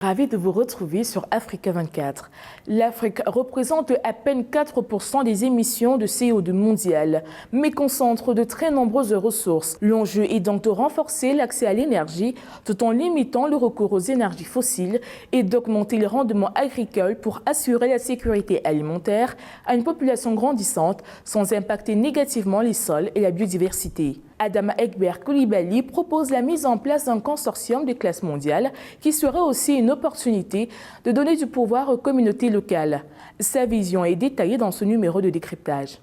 Ravi de vous retrouver sur Africa 24. L'Afrique représente à peine 4% des émissions de CO2 mondiales, mais concentre de très nombreuses ressources. L'enjeu est donc de renforcer l'accès à l'énergie tout en limitant le recours aux énergies fossiles et d'augmenter les rendements agricoles pour assurer la sécurité alimentaire à une population grandissante sans impacter négativement les sols et la biodiversité. Adama Egbert Coulibaly propose la mise en place d'un consortium de classe mondiale qui serait aussi une opportunité de donner du pouvoir aux communautés locales. Sa vision est détaillée dans ce numéro de décryptage.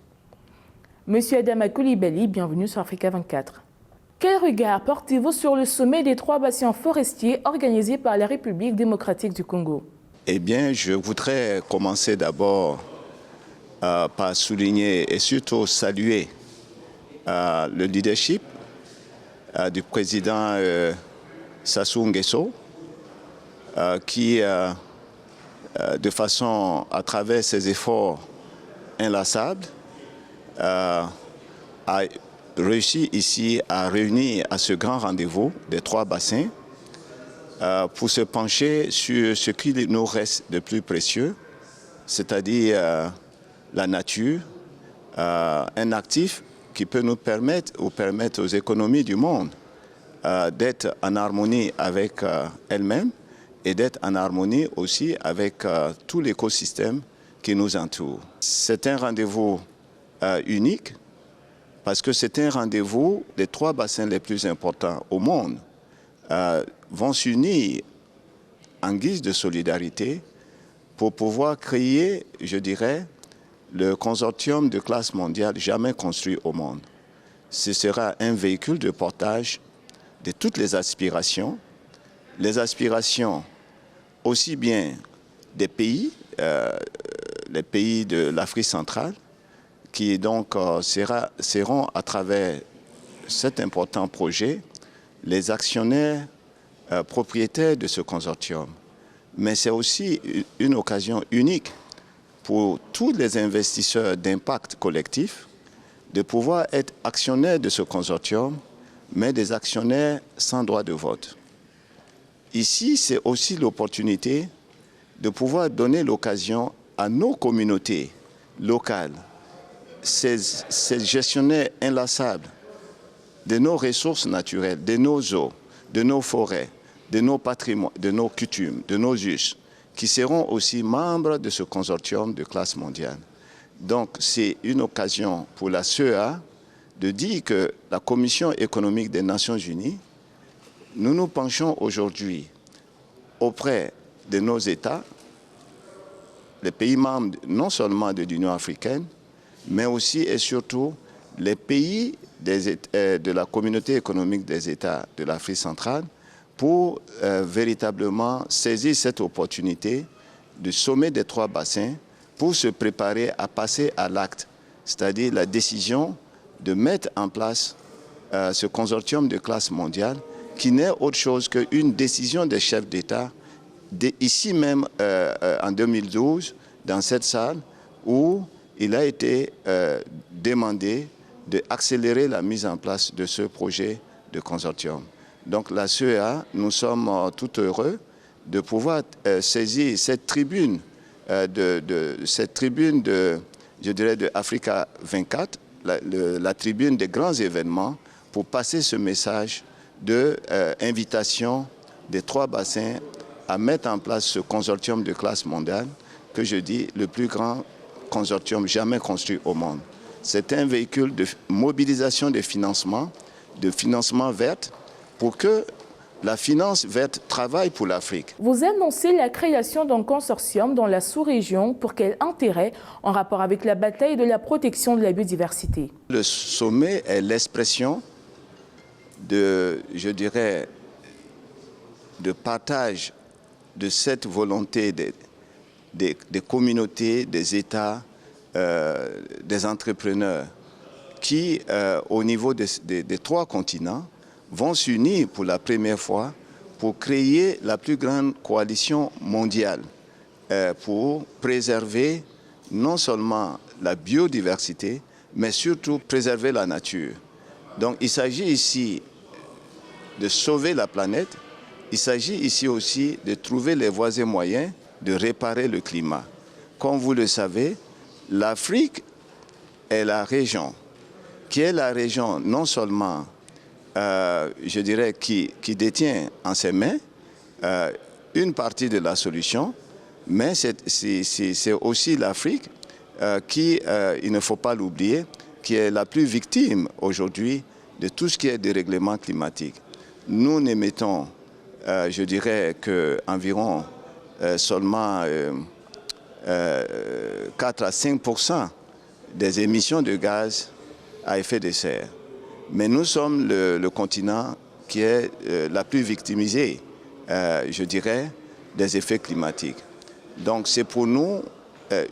Monsieur Adama Coulibaly, bienvenue sur Africa 24. Quel regard portez-vous sur le sommet des 3 bassins forestiers organisé par la République démocratique du Congo? Eh bien, je voudrais commencer d'abord par souligner et surtout saluer le leadership du président Sassou Nguesso qui, de façon, à travers ses efforts inlassables, a réussi ici à réunir à ce grand rendez-vous des 3 bassins pour se pencher sur ce qui nous reste de plus précieux, c'est-à-dire la nature, un actif qui peut nous permettre ou permettre aux économies du monde d'être en harmonie avec elles-mêmes et d'être en harmonie aussi avec tout l'écosystème qui nous entoure. C'est un rendez-vous unique parce que c'est un rendez-vous des 3 bassins les plus importants au monde vont s'unir en guise de solidarité pour pouvoir créer, je dirais, le consortium de classe mondiale jamais construit au monde. Ce sera un véhicule de portage de toutes les aspirations aussi bien des pays, les pays de l'Afrique centrale, qui donc seront à travers cet important projet les actionnaires propriétaires de ce consortium. Mais c'est aussi une occasion unique pour tous les investisseurs d'impact collectif de pouvoir être actionnaires de ce consortium, mais des actionnaires sans droit de vote. Ici, c'est aussi l'opportunité de pouvoir donner l'occasion à nos communautés locales, ces gestionnaires inlassables de nos ressources naturelles, de nos eaux, de nos forêts, de nos patrimoines, de nos coutumes, de nos us, qui seront aussi membres de ce consortium de classe mondiale. Donc c'est une occasion pour la CEA de dire que la Commission économique des Nations Unies, nous nous penchons aujourd'hui auprès de nos États, les pays membres non seulement de l'Union africaine, mais aussi et surtout les pays de la communauté économique des États de l'Afrique centrale, pour véritablement saisir cette opportunité du sommet des 3 bassins pour se préparer à passer à l'acte, c'est-à-dire la décision de mettre en place ce consortium de classe mondiale qui n'est autre chose qu'une décision des chefs d'État ici même en 2012 dans cette salle où il a été demandé d'accélérer la mise en place de ce projet de consortium. Donc la CEA, nous sommes tout heureux de pouvoir saisir cette tribune je dirais, de Africa 24, la tribune des grands événements, pour passer ce message d'invitation des 3 bassins à mettre en place ce consortium de classe mondiale, que je dis le plus grand consortium jamais construit au monde. C'est un véhicule de mobilisation de financement vert, pour que la finance verte travaille pour l'Afrique. Vous annoncez la création d'un consortium dans la sous-région. Pour quel intérêt en rapport avec la bataille de la protection de la biodiversité? Le sommet est l'expression de, je dirais, de partage de cette volonté des communautés, des États, des entrepreneurs qui, au niveau des 3 continents, vont s'unir pour la première fois pour créer la plus grande coalition mondiale pour préserver non seulement la biodiversité, mais surtout préserver la nature. Donc il s'agit ici de sauver la planète il s'agit ici aussi de trouver les voies et moyens de réparer le climat. Comme vous le savez, l'Afrique est la région qui est la région non seulement, je dirais, qui détient en ses mains une partie de la solution, mais c'est aussi l'Afrique qui, il ne faut pas l'oublier, qui est la plus victime aujourd'hui de tout ce qui est dérèglement climatique. Nous n'émettons, je dirais, qu'environ seulement 4 à 5% des émissions de gaz à effet de serre. Mais nous sommes le continent qui est la plus victimisée, je dirais, des effets climatiques. Donc c'est pour nous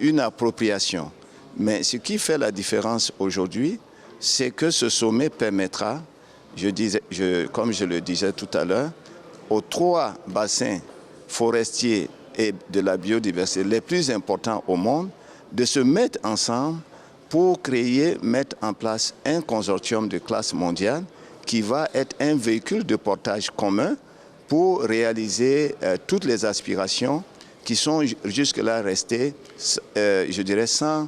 une appropriation. Mais ce qui fait la différence aujourd'hui, c'est que ce sommet permettra, comme je le disais tout à l'heure, aux 3 bassins forestiers et de la biodiversité les plus importants au monde, de se mettre ensemble pour mettre en place un consortium de classe mondiale qui va être un véhicule de portage commun pour réaliser toutes les aspirations qui sont jusque-là restées, je dirais, sans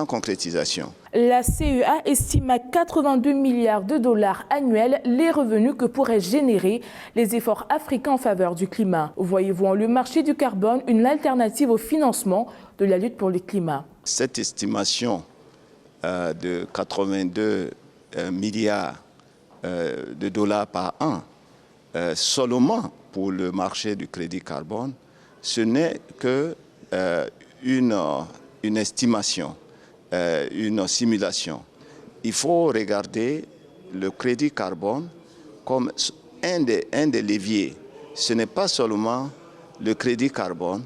concrétisation. La CEA estime à 82 milliards de dollars annuels les revenus que pourraient générer les efforts africains en faveur du climat. Voyez-vous en le marché du carbone une alternative au financement de la lutte pour le climat? Cette estimation de 82 milliards de dollars par an, seulement pour le marché du crédit carbone, ce n'est que une estimation, une simulation. Il faut regarder le crédit carbone comme un des leviers. Ce n'est pas seulement le crédit carbone.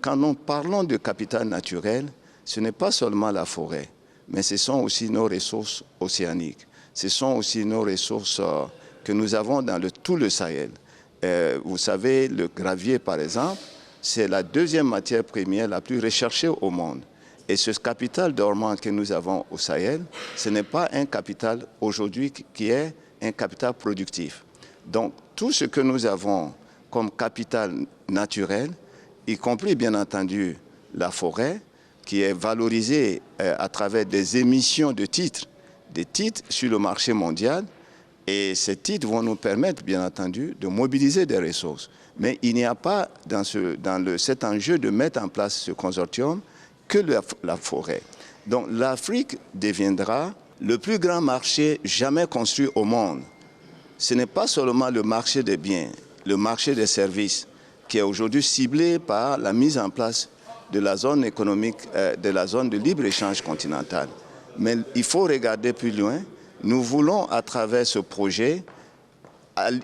Quand nous parlons de capital naturel, ce n'est pas seulement la forêt, mais ce sont aussi nos ressources océaniques. Ce sont aussi nos ressources que nous avons dans tout le Sahel. Vous savez, le gravier, par exemple, c'est la deuxième matière première la plus recherchée au monde. Et ce capital dormant que nous avons au Sahel, ce n'est pas un capital aujourd'hui qui est un capital productif. Donc, tout ce que nous avons comme capital naturel, y compris bien entendu la forêt, qui est valorisée à travers des émissions de titres, des titres sur le marché mondial. Et ces titres vont nous permettre, bien entendu, de mobiliser des ressources. Mais il n'y a pas dans cet enjeu de mettre en place ce consortium que la forêt. Donc l'Afrique deviendra le plus grand marché jamais construit au monde. Ce n'est pas seulement le marché des biens, le marché des services, qui est aujourd'hui ciblé par la mise en place de la zone économique, de la zone de libre-échange continentale. Mais il faut regarder plus loin. Nous voulons, à travers ce projet,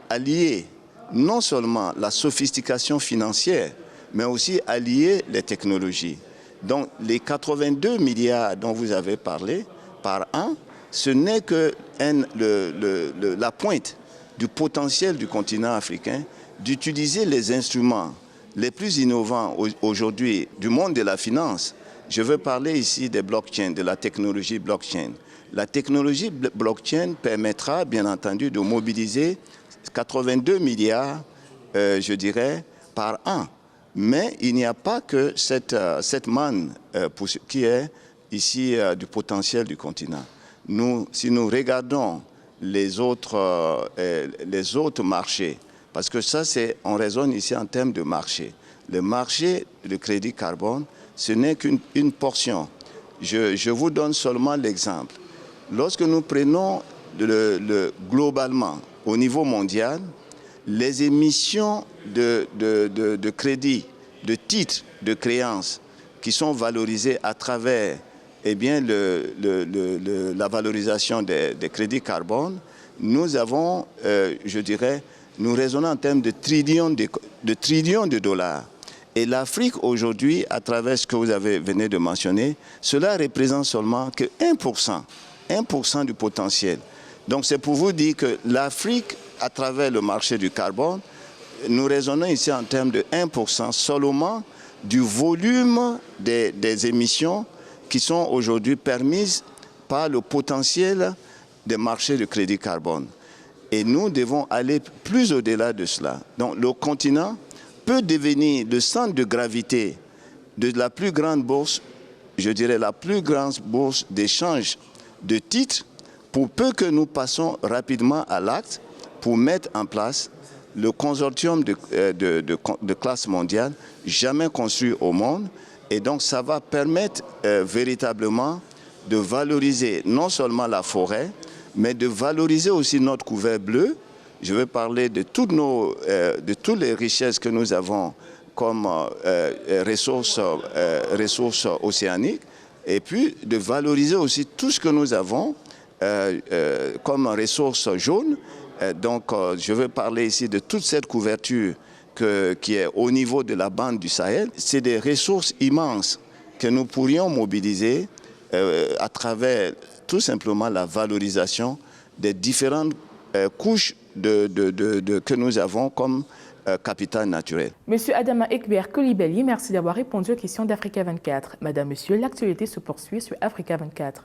allier non seulement la sophistication financière, mais aussi allier les technologies. Donc, les 82 milliards dont vous avez parlé par an, ce n'est que la pointe du potentiel du continent africain d'utiliser les instruments les plus innovants aujourd'hui du monde de la finance. Je veux parler ici des blockchains, de la technologie blockchain. La technologie blockchain permettra, bien entendu, de mobiliser 82 milliards, je dirais, par an. Mais il n'y a pas que cette manne qui est ici du potentiel du continent. Si nous regardons les autres marchés, parce que ça, on raisonne ici en termes de marché. Le marché de crédit carbone, ce n'est qu'une portion. Je vous donne seulement l'exemple. Lorsque nous prenons globalement, au niveau mondial, les émissions de crédit, de titres, de créances qui sont valorisées à travers la valorisation des crédits carbone, nous avons, je dirais, nous raisonnons en termes de trillions de dollars. Et l'Afrique aujourd'hui, à travers ce que vous venez de mentionner, cela représente seulement que 1% du potentiel. Donc c'est pour vous dire que l'Afrique, à travers le marché du carbone, nous raisonnons ici en termes de 1% seulement du volume des émissions qui sont aujourd'hui permises par le potentiel des marchés de crédit carbone. Et nous devons aller plus au-delà de cela. Donc le continent peut devenir le centre de gravité de la plus grande bourse, je dirais la plus grande bourse d'échange de titres, pour peu que nous passons rapidement à l'acte pour mettre en place le consortium de classe mondiale jamais construit au monde. Et donc ça va permettre véritablement de valoriser non seulement la forêt, mais de valoriser aussi notre couvert bleu. Je veux parler de toutes les richesses que nous avons comme ressources océaniques, et puis de valoriser aussi tout ce que nous avons comme ressources jaunes. Donc je veux parler ici de toute cette couverture qui est au niveau de la bande du Sahel. C'est des ressources immenses que nous pourrions mobiliser à travers tout simplement la valorisation des différentes couches que nous avons comme capital naturel. Monsieur Adama Ekber Coulibaly, merci d'avoir répondu aux questions d'Africa 24. Madame, Monsieur, l'actualité se poursuit sur Africa 24.